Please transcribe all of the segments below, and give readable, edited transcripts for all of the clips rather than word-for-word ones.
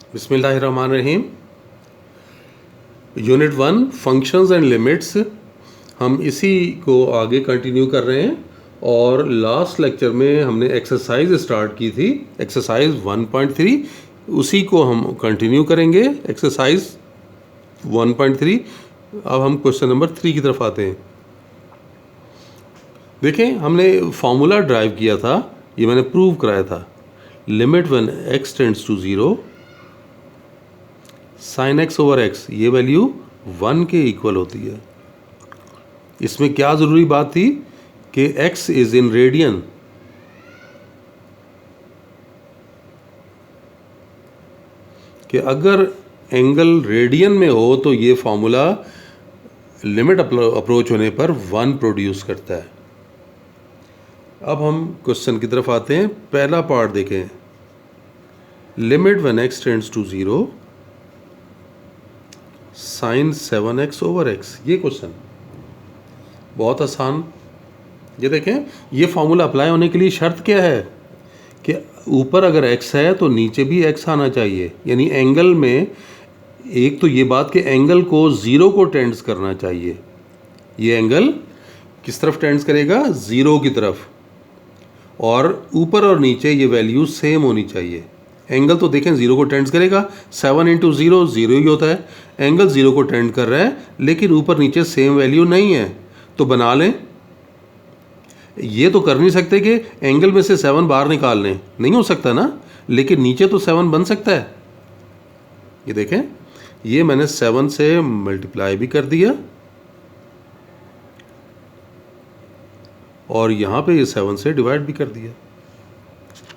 बिस्मिल्लाहिर्रहमानिर्रहीम। Unit 1 functions and limits, हम इसी को आगे कंटिन्यू कर रहे हैं। और लास्ट लेक्चर में हमने एक्सरसाइज स्टार्ट की थी, एक्सरसाइज 1.3, उसी को हम कंटिन्यू करेंगे। एक्सरसाइज 1.3। अब हम क्वेश्चन नंबर 3 की तरफ आते हैं। देखें, हमने फॉर्मूला ड्राइव किया था, ये मैंने प्रूव कराया था। Limit when x tends to 0 sine x over x, ये वैल्यू 1 के इक्वल होती है। इसमें क्या ज़रूरी बात थी कि x इज़ इन रेडियन, कि अगर एंगल रेडियन में हो तो ये फॉर्मूला लिमिट अप्रोच होने पर 1 प्रोड्यूस करता है। अब हम क्वेश्चन की तरफ आते हैं। पहला पार्ट देखें, limit when x tends to 0 sine 7x over x, ये क्वेश्चन बहुत आसान। ये देखें, ये फॉर्मूला अप्लाई होने के लिए शर्त क्या है कि ऊपर अगर x है तो नीचे भी x आना चाहिए। यानी एंगल में एक तो ये बात कि एंगल को 0 को टेंड्स करना चाहिए। ये एंगल किस तरफ टेंड्स करेगा? 0 की तरफ। और ऊपर और नीचे ये वैल्यू सेम होनी चाहिए। एंगल तो देखें 0 को टेंड्स करेगा, 7 इंटू 0 0 ही होता है। एंगल 0 को टेंड कर रहा है, लेकिन ऊपर नीचे सेम वैल्यू नहीं है, तो बना लें। ये तो कर नहीं सकते कि एंगल में से 7 बाहर निकाल लें, नहीं हो सकता ना, लेकिन नीचे तो 7 बन सकता है। ये देखें, ये मैंने 7 से मल्टीप्लाई भी कर दिया और यहाँ पे ये 7 से डिवाइड भी कर दिया।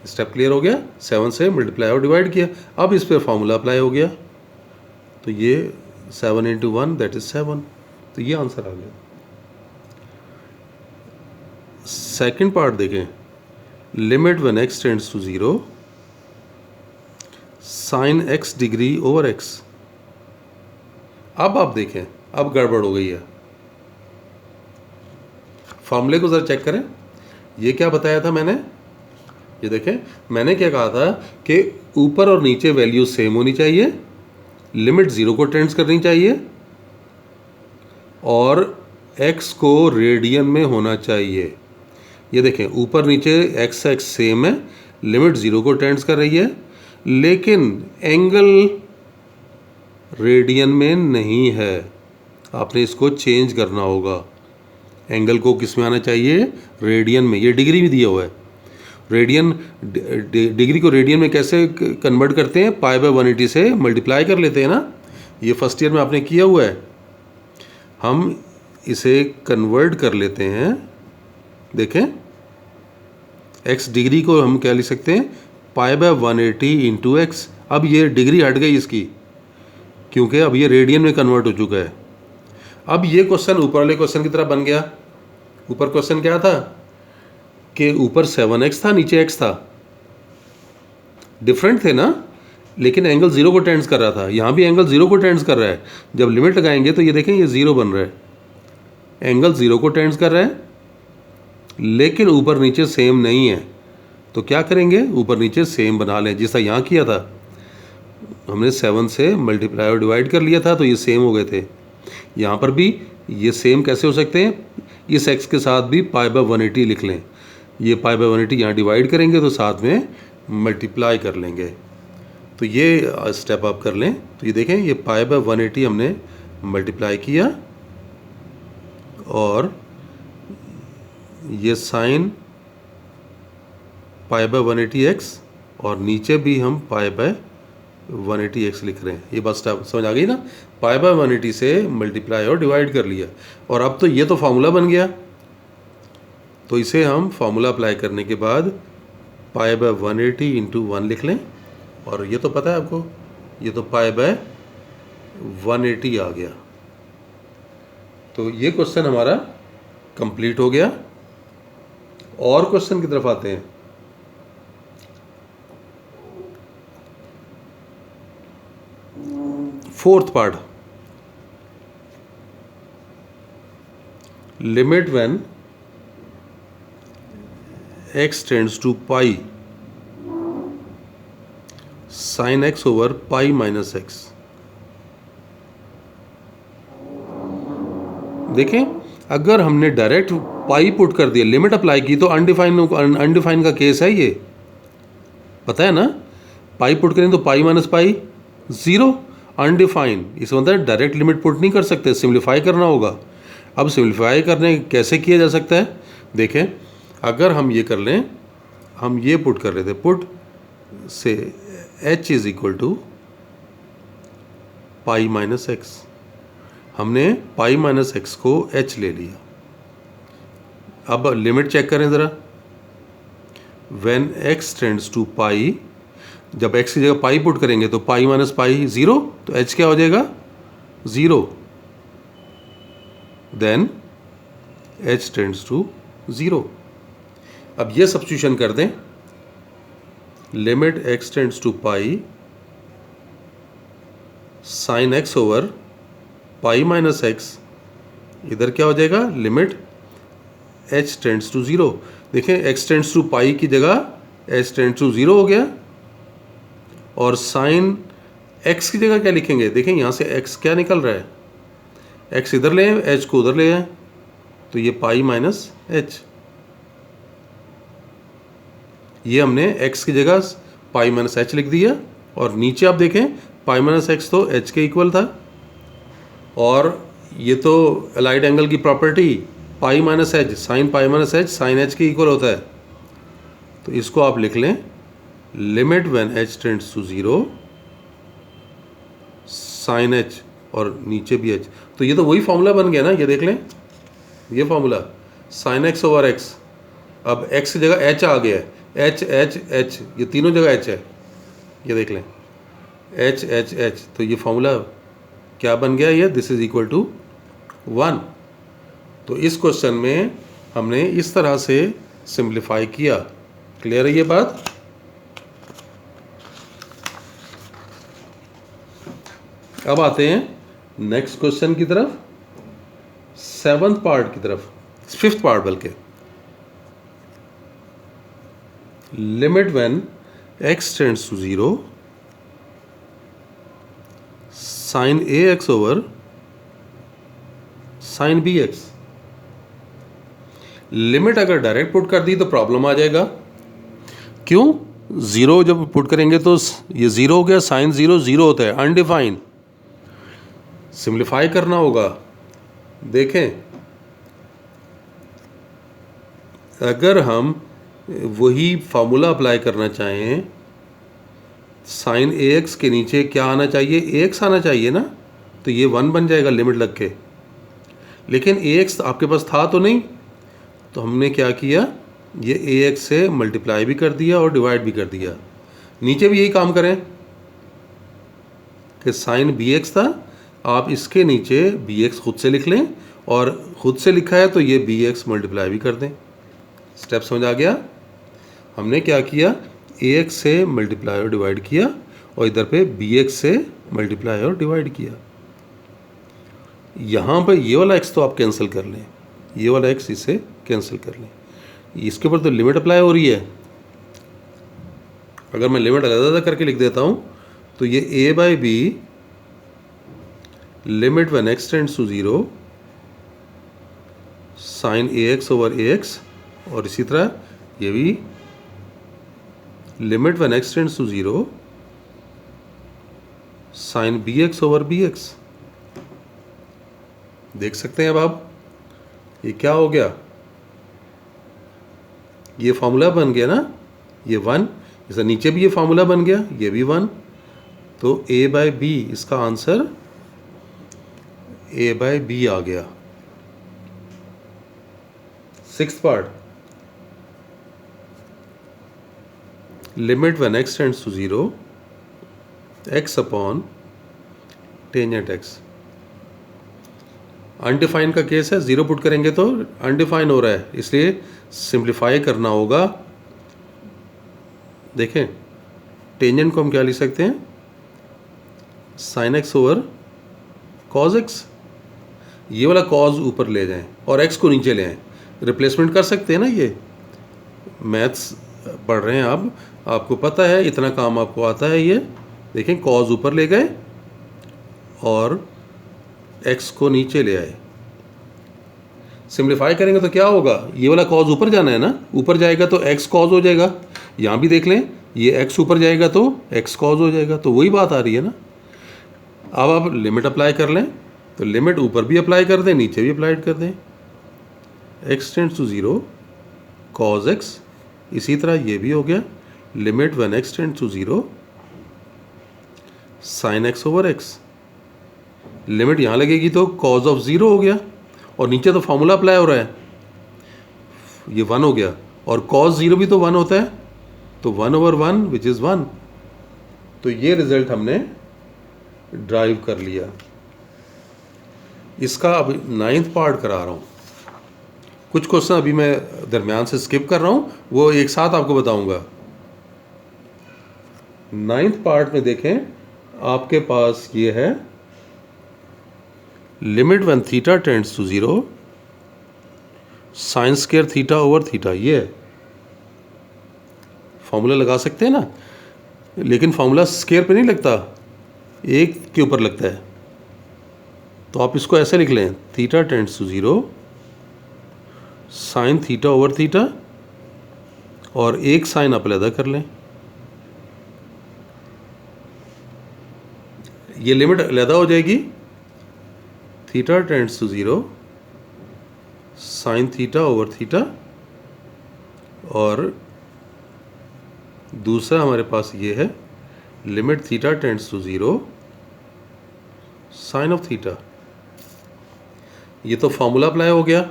स्टेप क्लियर हो गया? 7 से मल्टीप्लाई और डिवाइड किया। अब इस पे फॉर्मूला अप्लाई हो गया, तो ये 7 इंटू 1 दैट इज 7, तो ये आंसर आ गया। सेकेंड पार्ट देखें, limit when x tends to 0 sine x degree over x। अब आप देखें, अब गड़बड़ हो गई है। फॉर्मूले को ज़रा चेक करें। ये क्या बताया था मैंने? ये देखें, मैंने क्या कहा था कि ऊपर और नीचे वैल्यू सेम होनी चाहिए, लिमिट 0 को टेंड्स करनी चाहिए और x को रेडियन में होना चाहिए। ये देखें, ऊपर नीचे x सेम है, लिमिट 0 को टेंड्स कर रही है, लेकिन एंगल रेडियन में नहीं है। आपने इसको चेंज करना होगा। एंगल को किस में आना चाहिए? रेडियन में। ये डिग्री भी दिया हुआ है। रेडियन, डिग्री को रेडियन में कैसे कन्वर्ट करते हैं? पाई बाय 180 से मल्टीप्लाई कर लेते हैं ना। ये फर्स्ट ईयर में आपने किया हुआ है। हम इसे कन्वर्ट कर लेते हैं। देखें, x डिग्री को हम क्या लिख सकते हैं? Pi by 180 into x. अब ये डिग्री हट गई इसकी, क्योंकि अब ये रेडियन में कन्वर्ट हो चुका है। अब ये क्वेश्चन ऊपर वाले क्वेश्चन की तरह बन गया। ऊपर क्वेश्चन क्या था कि ऊपर 7x था, नीचे x था, डिफरेंट थे ना, लेकिन एंगल 0 को टेंड्स कर रहा था। यहाँ भी एंगल 0 को टेंड्स कर रहा है। जब लिमिट लगाएंगे तो ये देखें, ये 0 बन रहा है। एंगल 0 को टेंड्स कर रहा है, लेकिन ऊपर नीचे सेम नहीं है। तो क्या करेंगे? ऊपर नीचे सेम बना लें, जैसा यहाँ किया था। हमने 7 से मल्टीप्लाई और डिवाइड कर लिया था, तो ये सेम हो गए थे। यहाँ पर भी ये सेम कैसे हो सकते हैं? इस x के साथ भी पाई बाय 180 लिख लें। ये पाई बाय 180 यहाँ डिवाइड करेंगे तो साथ में मल्टीप्लाई कर लेंगे। तो ये स्टेप आप कर लें। तो ये देखें, ये पाई बाय 180 हमने मल्टीप्लाई किया और ये साइन पाई बाय 180x और नीचे भी हम पाई बाय 180x लिख रहे हैं। ये बस स्टेप समझ आ गई ना? पाई बाय 180 से मल्टीप्लाई और डिवाइड कर लिया, और अब तो ये तो फार्मूला बन गया। तो इसे हम फार्मूला अप्लाई करने के बाद पाई बाय 180 इंटू 1 लिख लें, और ये तो पता है आपको, ये तो पाई बाय 180 आ गया। तो ये क्वेश्चन हमारा कंप्लीट हो गया। और क्वेश्चन की तरफ आते हैं। Fourth part, limit when x tends to pi sine x over pi minus x. देखें, अगर हमने डायरेक्ट पाई पुट कर दिया, लिमिट अप्लाई की, तो अनडिफाइन का केस है ये, पता है ना। पाई पुट करें तो पाई माइनस पाई 0, अनडिफाइन। इस मतलब डायरेक्ट लिमिट पुट नहीं कर सकते, सिंप्लीफाई करना होगा। अब सिंप्लीफाई करने कैसे किया जा सकता है, देखें, अगर हम ये कर लें, हम ये पुट कर रहे थे, पुट से h is equal to pi minus x. हमने पाई माइनस एक्स को h ले लिया। अब लिमिट चेक करें ज़रा, when x tends to pi, जब x की जगह पाई पुट करेंगे तो पाई माइनस पाई 0, तो h क्या हो जाएगा 0, देन h टेंड्स टू 0। अब ये सब्स्टिट्यूशन कर दें, limit x tends to pi sine x over pi minus x, इधर क्या हो जाएगा, लिमिट h टेंड्स टू 0। देखें, x टेंड्स टू पाई की जगह h टेंड्स टू 0 हो गया, और साइन x की जगह क्या लिखेंगे, देखें यहाँ से x क्या निकल रहा है, x इधर ले आए, h को उधर ले आए, तो ये पाई माइनस h। ये हमने x की जगह पाई माइनस h लिख दिया, और नीचे आप देखें पाई माइनस एक्स तो h के इक्वल था, और ये तो अलाइड एंगल की property pi minus h, sine pi minus h sine h के इक्वल होता है। तो इसको आप लिख लें, limit when h tends to 0 sine h, और नीचे भी h। तो ये तो वही फॉर्मूला बन गया ना, ये देख लें, ये formula sine x over x। अब x की जगह h आ गया है, h h h, ये तीनों जगह h है, ये देख लें h h h। तो ये फॉर्मूला क्या बन गया, ये दिस इज इक्वल टू 1। तो इस क्वेश्चन में हमने इस तरह से सिंप्लीफाई किया। क्लियर है ये बात। अब आते हैं नेक्स्ट क्वेश्चन की तरफ, 7th पार्ट की तरफ, 5th पार्ट बल्कि। Limit when x tends to 0 sine ax over sine bx। Limit अगर डायरेक्ट पुट कर दी तो प्रॉब्लम आ जाएगा। क्यों, 0 जब पुट करेंगे तो ये 0 हो गया, साइन 0 0 होता है, अनडिफाइन। सिंप्लीफाई करना होगा। देखें, अगर हम वही फार्मूला अप्लाई करना चाहें, साइन ax के नीचे क्या आना चाहिए, ax आना चाहिए ना, तो ये 1 बन जाएगा लिमिट लग के। लेकिन ax आपके पास था तो नहीं, तो हमने क्या किया, ये ax से मल्टीप्लाई भी कर दिया और डिवाइड भी कर दिया। नीचे भी यही काम करें कि साइन bx था, आप इसके नीचे bx खुद से लिख लें, और खुद से लिखा है तो ये bx मल्टीप्लाई भी कर दें। स्टेप समझ आ गया। हमने क्या किया, ax से मल्टीप्लाई और डिवाइड किया, और इधर पे bx से मल्टीप्लाई और डिवाइड किया। यहाँ पर ये वाला x तो आप कैंसिल कर लें, ये वाला x इसे कैंसिल कर लें। इसके ऊपर तो लिमिट अप्लाई हो रही है। अगर मैं लिमिट अलग अलग करके लिख देता हूँ, तो ये a by b limit when x tends to 0 sine ax over ax, और इसी तरह ये भी limit when x tends to 0 sine bx over bx। देख सकते हैं अब आप, ये क्या हो गया, ये फॉर्मूला बन गया ना, ये 1। जैसे नीचे भी ये फॉर्मूला बन गया, ये भी 1। तो a बाई बी, इसका आंसर a बाई बी आ गया। 6th part, limit when x tends to 0 x upon tangent x। Undefined का केस है, 0 पुट करेंगे तो अनडिफाइन हो रहा है, इसलिए सिंप्लीफाई करना होगा। देखें, टेंजेंट को हम क्या लिख सकते हैं, sign x over cos x. ये वाला कॉज ऊपर ले जाएं और एक्स को नीचे ले आएं, रिप्लेसमेंट कर सकते हैं ना। ये मैथ्स पढ़ रहे हैं आप, आपको पता है, इतना काम आपको आता है। ये देखें, कॉज ऊपर ले गए और x को नीचे ले आए। सिंप्लीफाई करेंगे तो क्या होगा, ये वाला कॉज ऊपर जाना है ना, ऊपर जाएगा तो x कॉज हो जाएगा। यहाँ भी देख लें, ये x ऊपर जाएगा तो x कॉज हो जाएगा, तो वही बात आ रही है ना। अब आप लिमिट अप्लाई कर लें, तो लिमिट ऊपर भी अप्लाई कर दें, नीचे भी अप्लाई कर दें। x tends to 0 cos x, इसी तरह ये भी हो गया limit when x tends to 0 sine x over x। Limit यहाँ लगेगी तो कॉज ऑफ 0 हो गया, और नीचे तो फॉर्मूला अप्लाई हो रहा है, ये 1 हो गया, और कॉज 0 भी तो 1 होता है, तो 1 ओवर 1 विच इज़ 1। तो ये रिजल्ट हमने ड्राइव कर लिया। इसका अब 9th पार्ट करा रहा हूँ। कुछ क्वेश्चन अभी मैं दरमियान से स्किप कर रहा हूँ, वो एक साथ आपको बताऊंगा। 9th पार्ट में देखें, आपके पास ये है limit when theta tends to 0 sine square theta over theta. ये फॉर्मूला लगा सकते हैं ना, लेकिन फॉर्मूला स्क्वायर पे नहीं लगता, एक के ऊपर लगता है। तो आप इसको ऐसे लिख लें, theta tends to 0 sine theta over theta, और एक साइन आप अलग कर लें। ये लिमिट अलग हो जाएगी, theta tends to 0 sine theta over theta, और दूसरा हमारे पास ये है limit theta tends to 0 sine of theta. ये तो फॉर्मूला अप्लाई हो गया,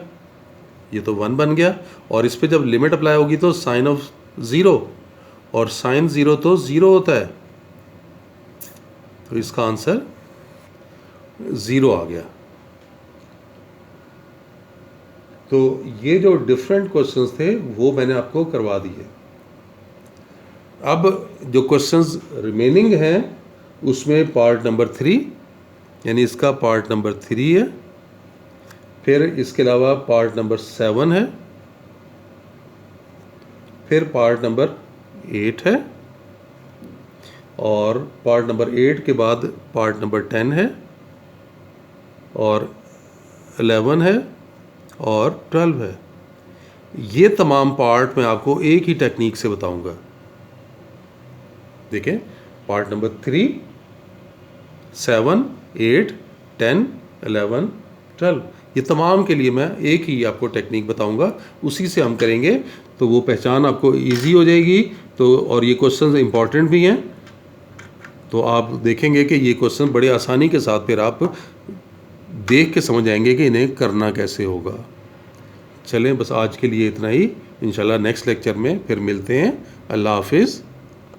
ये तो 1 बन गया, और इस पे जब लिमिट अप्लाई होगी तो साइन ऑफ 0, और साइन 0 तो 0 होता है, तो इसका आंसर 0 आ गया। तो ये जो डिफरेंट क्वेश्चंस थे वो मैंने आपको करवा दिए। अब जो क्वेश्चंस रिमेनिंग हैं उसमें पार्ट नंबर 3, यानी इसका पार्ट नंबर 3 है, फिर इसके अलावा पार्ट नंबर 7 है, फिर पार्ट नंबर 8 है, और पार्ट नंबर 8 के बाद पार्ट नंबर 10 है, और 11 है, और 12 है। ये तमाम पार्ट मैं आपको एक ही टेक्निक से बताऊंगा। देखें, पार्ट नंबर 3, 7, 8, 10, 11, 12, ये तमाम के लिए मैं एक ही आपको टेक्निक बताऊंगा, उसी से हम करेंगे, तो वो पहचान आपको इजी हो जाएगी। तो और ये क्वेश्चंस इंपॉर्टेंट भी हैं, तो आप देखेंगे कि ये क्वेश्चन बड़े आसानी के साथ फिर आप देख के समझ आएंगे कि इन्हें करना कैसे होगा। चलें, बस आज के लिए इतना ही। इंशाल्लाह नेक्स्ट लेक्चर में फिर मिलते हैं। अल्लाह हाफिज़।